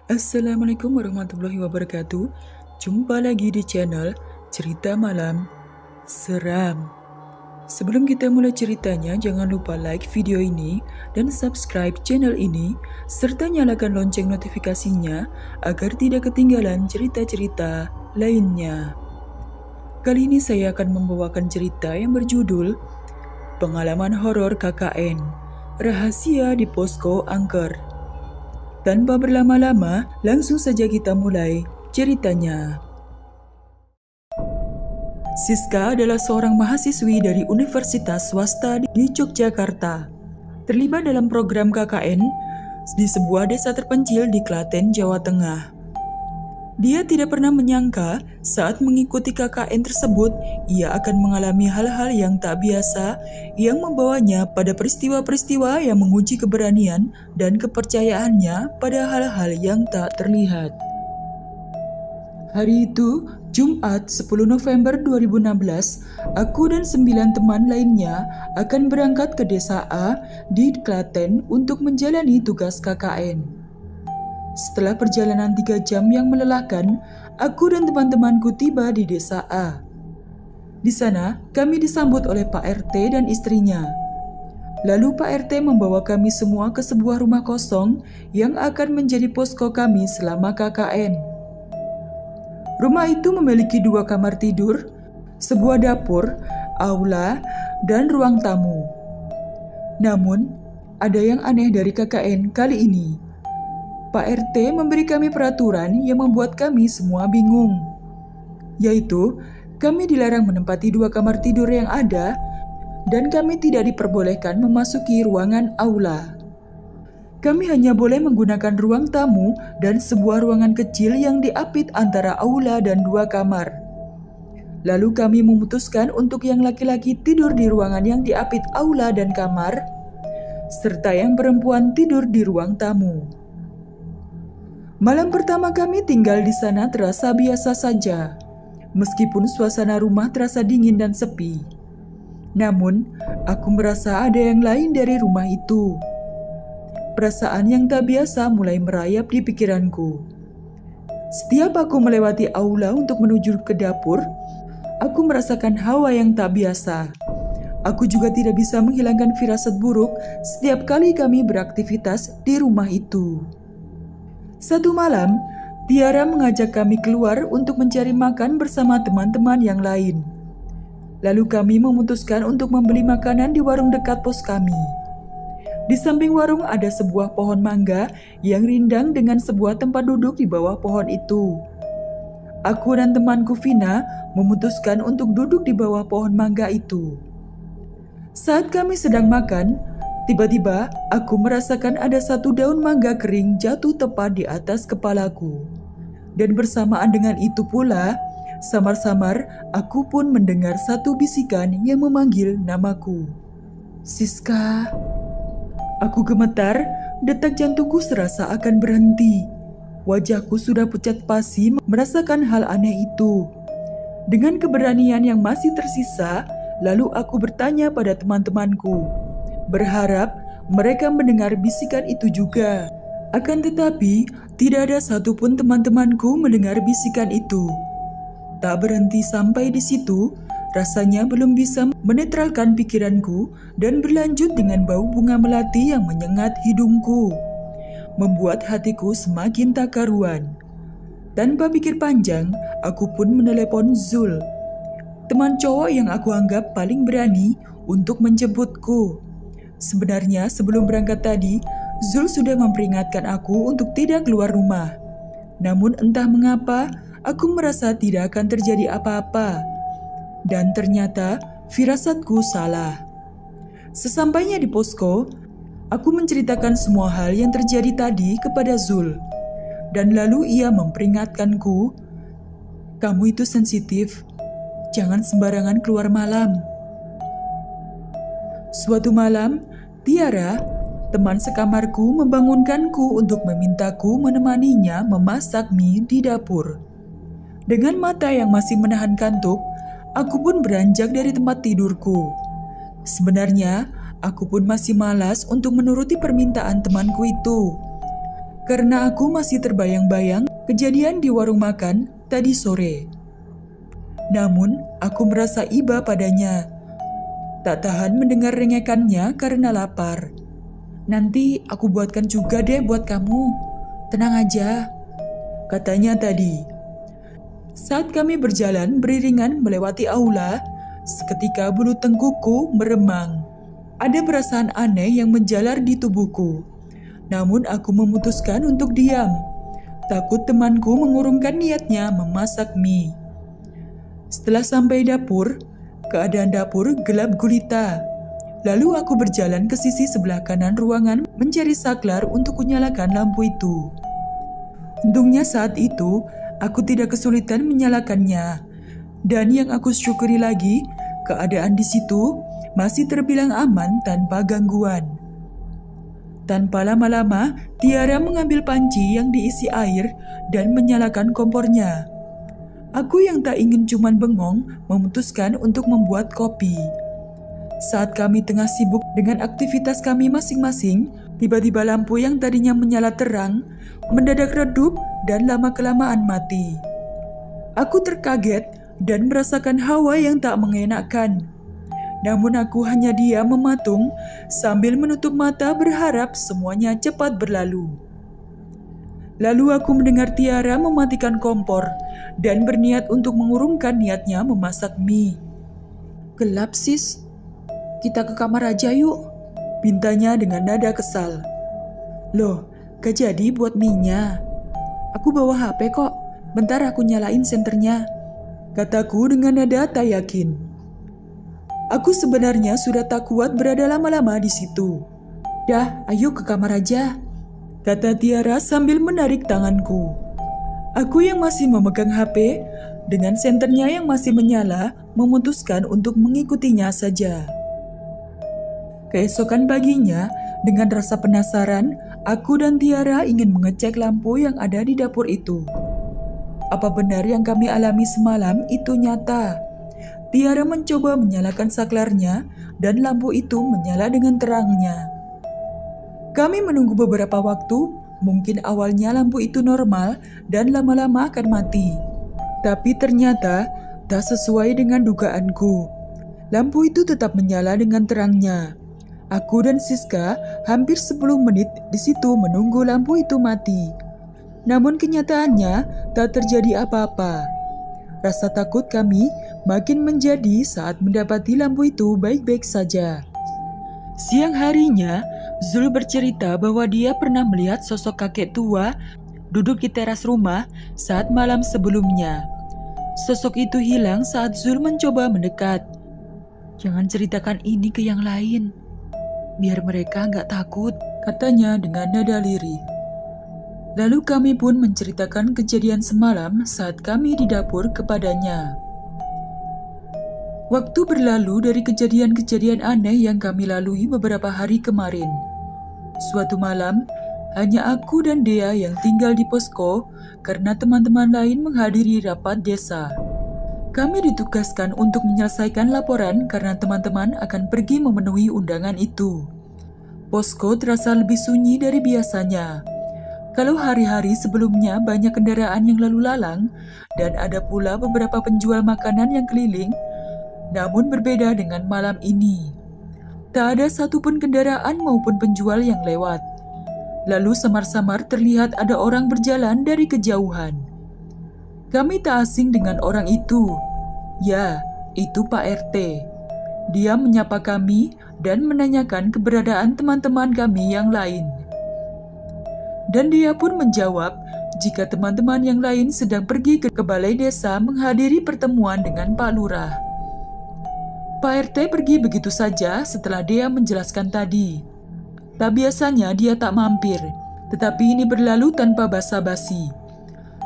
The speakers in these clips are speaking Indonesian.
Assalamualaikum warahmatullahi wabarakatuh. Jumpa lagi di channel Cerita Malam Seram. Sebelum kita mulai ceritanya, jangan lupa like video ini dan subscribe channel ini, serta nyalakan lonceng notifikasinya agar tidak ketinggalan cerita-cerita lainnya. Kali ini saya akan membawakan cerita yang berjudul Pengalaman Horor KKN, Rahasia di Posko Angker. Tanpa berlama-lama, langsung saja kita mulai ceritanya. Siska adalah seorang mahasiswi dari universitas swasta di Yogyakarta. Terlibat dalam program KKN di sebuah desa terpencil di Klaten, Jawa Tengah. Dia tidak pernah menyangka saat mengikuti KKN tersebut, ia akan mengalami hal-hal yang tak biasa yang membawanya pada peristiwa-peristiwa yang menguji keberanian dan kepercayaannya pada hal-hal yang tak terlihat. Hari itu, Jumat 10 November 2016, aku dan 9 teman lainnya akan berangkat ke desa A di Klaten untuk menjalani tugas KKN. Setelah perjalanan 3 jam yang melelahkan, aku dan teman-temanku tiba di desa A. Di sana, kami disambut oleh Pak RT dan istrinya. Lalu Pak RT membawa kami semua ke sebuah rumah kosong yang akan menjadi posko kami selama KKN. Rumah itu memiliki 2 kamar tidur, sebuah dapur, aula, dan ruang tamu. Namun, ada yang aneh dari KKN kali ini. Pak RT memberi kami peraturan yang membuat kami semua bingung. Yaitu, kami dilarang menempati 2 kamar tidur yang ada dan kami tidak diperbolehkan memasuki ruangan aula. Kami hanya boleh menggunakan ruang tamu dan sebuah ruangan kecil yang diapit antara aula dan 2 kamar. Lalu kami memutuskan untuk yang laki-laki tidur di ruangan yang diapit aula dan kamar, serta yang perempuan tidur di ruang tamu. Malam pertama kami tinggal di sana terasa biasa saja, meskipun suasana rumah terasa dingin dan sepi. Namun, aku merasa ada yang lain dari rumah itu. Perasaan yang tak biasa mulai merayap di pikiranku. Setiap aku melewati aula untuk menuju ke dapur, aku merasakan hawa yang tak biasa. Aku juga tidak bisa menghilangkan firasat buruk setiap kali kami beraktivitas di rumah itu. Satu malam, Tiara mengajak kami keluar untuk mencari makan bersama teman-teman yang lain. Lalu kami memutuskan untuk membeli makanan di warung dekat pos kami. Di samping warung ada sebuah pohon mangga yang rindang dengan sebuah tempat duduk di bawah pohon itu. Aku dan temanku Vina memutuskan untuk duduk di bawah pohon mangga itu. Saat kami sedang makan, tiba-tiba aku merasakan ada satu daun mangga kering jatuh tepat di atas kepalaku. Dan bersamaan dengan itu pula, samar-samar aku pun mendengar satu bisikan yang memanggil namaku. Siska. Aku gemetar, detak jantungku serasa akan berhenti. Wajahku sudah pucat pasi merasakan hal aneh itu. Dengan keberanian yang masih tersisa, lalu aku bertanya pada teman-temanku, berharap mereka mendengar bisikan itu juga. Akan tetapi, tidak ada satupun teman-temanku mendengar bisikan itu. Tak berhenti sampai di situ, rasanya belum bisa menetralkan pikiranku dan berlanjut dengan bau bunga melati yang menyengat hidungku, membuat hatiku semakin tak karuan. Tanpa pikir panjang, aku pun menelepon Zul, teman cowok yang aku anggap paling berani untuk menjemputku. Sebenarnya sebelum berangkat tadi, Zul sudah memperingatkan aku untuk tidak keluar rumah. Namun entah mengapa, aku merasa tidak akan terjadi apa-apa. Dan ternyata firasatku salah. Sesampainya di posko, aku menceritakan semua hal yang terjadi tadi kepada Zul. Dan lalu ia memperingatkanku, "Kamu itu sensitif, jangan sembarangan keluar malam." Suatu malam, Tiara, teman sekamarku, membangunkanku untuk memintaku menemaninya memasak mie di dapur. Dengan mata yang masih menahan kantuk, aku pun beranjak dari tempat tidurku. Sebenarnya, aku pun masih malas untuk menuruti permintaan temanku itu. karena aku masih terbayang-bayang kejadian di warung makan tadi sore. Namun, aku merasa iba padanya. Tak tahan mendengar rengekannya karena lapar. "Nanti aku buatkan juga deh buat kamu. Tenang aja," katanya tadi. Saat kami berjalan beriringan melewati aula, seketika bulu tengkukku meremang. Ada perasaan aneh yang menjalar di tubuhku. Namun aku memutuskan untuk diam. Takut temanku mengurungkan niatnya memasak mie. Setelah sampai dapur, keadaan dapur gelap gulita. Lalu aku berjalan ke sisi sebelah kanan ruangan mencari saklar untuk menyalakan lampu itu. Untungnya saat itu, aku tidak kesulitan menyalakannya. Dan yang aku syukuri lagi, keadaan di situ masih terbilang aman tanpa gangguan. Tanpa lama-lama, Tiara mengambil panci yang diisi air dan menyalakan kompornya. Aku yang tak ingin cuman bengong memutuskan untuk membuat kopi. Saat kami tengah sibuk dengan aktivitas kami masing-masing, tiba-tiba lampu yang tadinya menyala terang mendadak redup dan lama-kelamaan mati. Aku terkaget dan merasakan hawa yang tak mengenakkan. Namun aku hanya diam mematung sambil menutup mata berharap semuanya cepat berlalu. Lalu aku mendengar Tiara mematikan kompor dan berniat untuk mengurungkan niatnya memasak mie. "Gelap sis, kita ke kamar aja yuk," pintanya dengan nada kesal. "Loh, gak jadi buat mie-nya. Aku bawa HP kok, bentar aku nyalain senternya," kataku dengan nada tak yakin. Aku sebenarnya sudah tak kuat berada lama-lama di situ. "Dah, ayo ke kamar aja," kata Tiara sambil menarik tanganku. Aku yang masih memegang HP, dengan senternya yang masih menyala, memutuskan untuk mengikutinya saja. Keesokan paginya, dengan rasa penasaran, aku dan Tiara ingin mengecek lampu yang ada di dapur itu. Apa benar yang kami alami semalam itu nyata? Tiara mencoba menyalakan saklarnya dan lampu itu menyala dengan terangnya. Kami menunggu beberapa waktu, mungkin awalnya lampu itu normal dan lama-lama akan mati. Tapi ternyata tak sesuai dengan dugaanku. Lampu itu tetap menyala dengan terangnya. Aku dan Siska hampir 10 menit di situ menunggu lampu itu mati. Namun kenyataannya tak terjadi apa-apa. Rasa takut kami makin menjadi saat mendapati lampu itu baik-baik saja. Siang harinya, Zul bercerita bahwa dia pernah melihat sosok kakek tua duduk di teras rumah saat malam sebelumnya. Sosok itu hilang saat Zul mencoba mendekat. "Jangan ceritakan ini ke yang lain, biar mereka nggak takut," katanya dengan nada lirih. Lalu kami pun menceritakan kejadian semalam saat kami di dapur kepadanya. Waktu berlalu dari kejadian-kejadian aneh yang kami lalui beberapa hari kemarin. Suatu malam, hanya aku dan Dea yang tinggal di posko karena teman-teman lain menghadiri rapat desa. Kami ditugaskan untuk menyelesaikan laporan karena teman-teman akan pergi memenuhi undangan itu. Posko terasa lebih sunyi dari biasanya. Kalau hari-hari sebelumnya banyak kendaraan yang lalu lalang dan ada pula beberapa penjual makanan yang keliling, namun berbeda dengan malam ini. Tak ada satupun kendaraan maupun penjual yang lewat. Lalu samar-samar terlihat ada orang berjalan dari kejauhan. Kami tak asing dengan orang itu. Ya, itu Pak RT. Dia menyapa kami dan menanyakan keberadaan teman-teman kami yang lain. Dan dia pun menjawab jika teman-teman yang lain sedang pergi ke balai desa menghadiri pertemuan dengan Pak Lurah. Pak RT pergi begitu saja setelah dia menjelaskan tadi. Tak biasanya dia tak mampir, tetapi ini berlalu tanpa basa-basi.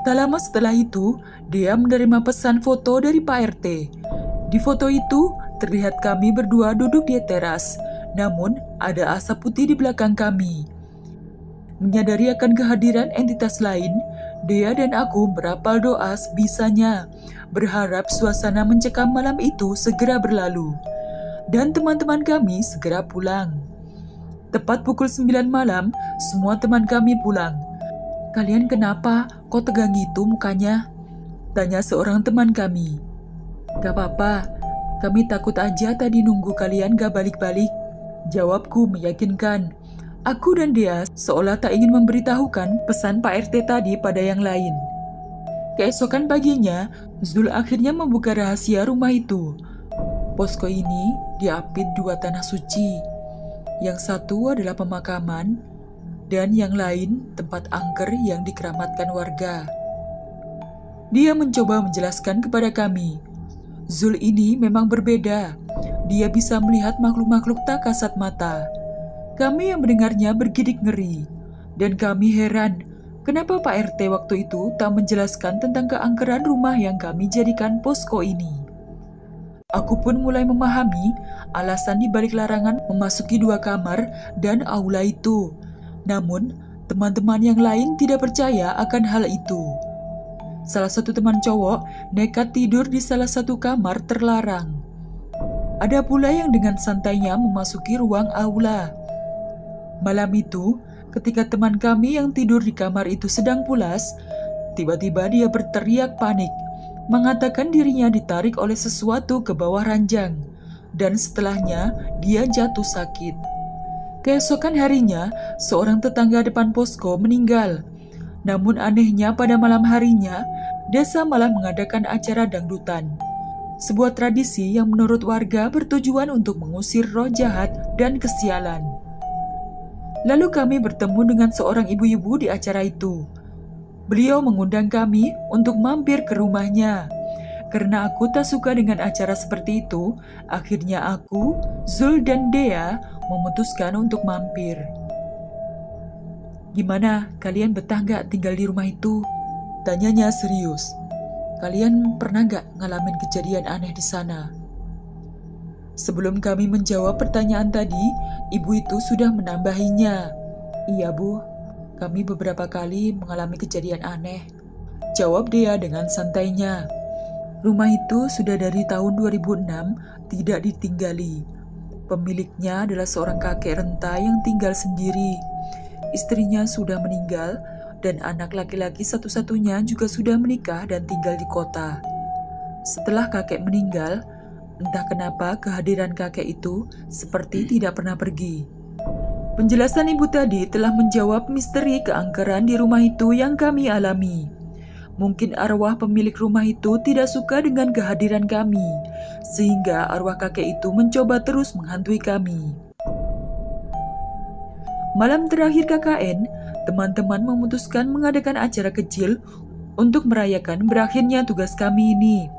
Tak lama setelah itu, dia menerima pesan foto dari Pak RT. Di foto itu, terlihat kami berdua duduk di teras, namun ada asap putih di belakang kami. Menyadari akan kehadiran entitas lain, Dea dan aku merapal doa sebisanya, berharap suasana mencekam malam itu segera berlalu, dan teman-teman kami segera pulang. Tepat pukul 9 malam, semua teman kami pulang. "Kalian kenapa? Kok tegang gitu mukanya?" tanya seorang teman kami. "Gak apa-apa, kami takut aja tadi nunggu kalian gak balik-balik," jawabku meyakinkan. Aku dan Dea seolah tak ingin memberitahukan pesan Pak RT tadi pada yang lain. Keesokan paginya, Zul akhirnya membuka rahasia rumah itu. Posko ini diapit 2 tanah suci. Yang satu adalah pemakaman, dan yang lain tempat angker yang dikeramatkan warga. Dia mencoba menjelaskan kepada kami. Zul ini memang berbeda. Dia bisa melihat makhluk-makhluk tak kasat mata. Kami yang mendengarnya bergidik ngeri, dan kami heran kenapa Pak RT waktu itu tak menjelaskan tentang keangkeran rumah yang kami jadikan posko ini. Aku pun mulai memahami alasan di balik larangan memasuki 2 kamar dan aula itu. Namun, teman-teman yang lain tidak percaya akan hal itu. Salah satu teman cowok nekat tidur di salah satu kamar terlarang. Ada pula yang dengan santainya memasuki ruang aula. Malam itu, ketika teman kami yang tidur di kamar itu sedang pulas, tiba-tiba dia berteriak panik, mengatakan dirinya ditarik oleh sesuatu ke bawah ranjang, dan setelahnya dia jatuh sakit. Keesokan harinya, seorang tetangga depan posko meninggal. Namun anehnya pada malam harinya, desa malah mengadakan acara dangdutan. Sebuah tradisi yang menurut warga bertujuan untuk mengusir roh jahat dan kesialan. Lalu kami bertemu dengan seorang ibu-ibu di acara itu. Beliau mengundang kami untuk mampir ke rumahnya. Karena aku tak suka dengan acara seperti itu, akhirnya aku, Zul dan Dea memutuskan untuk mampir. "Gimana, kalian betah gak tinggal di rumah itu?" tanyanya serius. "Kalian pernah gak ngalamin kejadian aneh di sana?" Sebelum kami menjawab pertanyaan tadi, ibu itu sudah menambahinya. "Iya Bu, kami beberapa kali mengalami kejadian aneh," jawab Dea dengan santainya. "Rumah itu sudah dari tahun 2006 tidak ditinggali. Pemiliknya adalah seorang kakek renta yang tinggal sendiri. Istrinya sudah meninggal dan anak laki-laki satu-satunya juga sudah menikah dan tinggal di kota. Setelah kakek meninggal, entah kenapa kehadiran kakek itu seperti tidak pernah pergi." Penjelasan ibu tadi telah menjawab misteri keangkeran di rumah itu yang kami alami. Mungkin arwah pemilik rumah itu tidak suka dengan kehadiran kami, sehingga arwah kakek itu mencoba terus menghantui kami. Malam terakhir KKN, teman-teman memutuskan mengadakan acara kecil untuk merayakan berakhirnya tugas kami ini.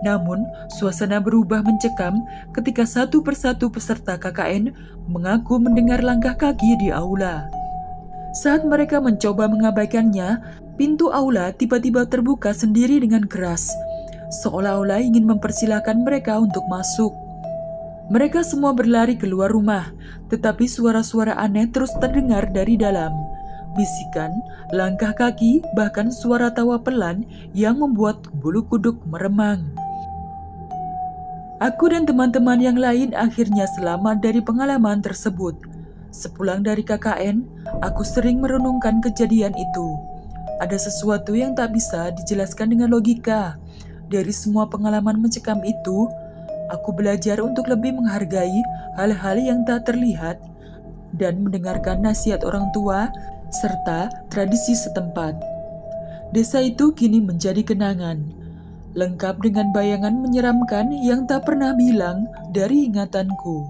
Namun, suasana berubah mencekam ketika satu persatu peserta KKN mengaku mendengar langkah kaki di aula. Saat mereka mencoba mengabaikannya, pintu aula tiba-tiba terbuka sendiri dengan keras, seolah-olah ingin mempersilahkan mereka untuk masuk. Mereka semua berlari keluar rumah, tetapi suara-suara aneh terus terdengar dari dalam. Bisikan, langkah kaki, bahkan suara tawa pelan yang membuat bulu kuduk meremang. Aku dan teman-teman yang lain akhirnya selamat dari pengalaman tersebut. Sepulang dari KKN, aku sering merenungkan kejadian itu. Ada sesuatu yang tak bisa dijelaskan dengan logika. Dari semua pengalaman mencekam itu, aku belajar untuk lebih menghargai hal-hal yang tak terlihat dan mendengarkan nasihat orang tua serta tradisi setempat. Desa itu kini menjadi kenangan, lengkap dengan bayangan menyeramkan yang tak pernah hilang dari ingatanku.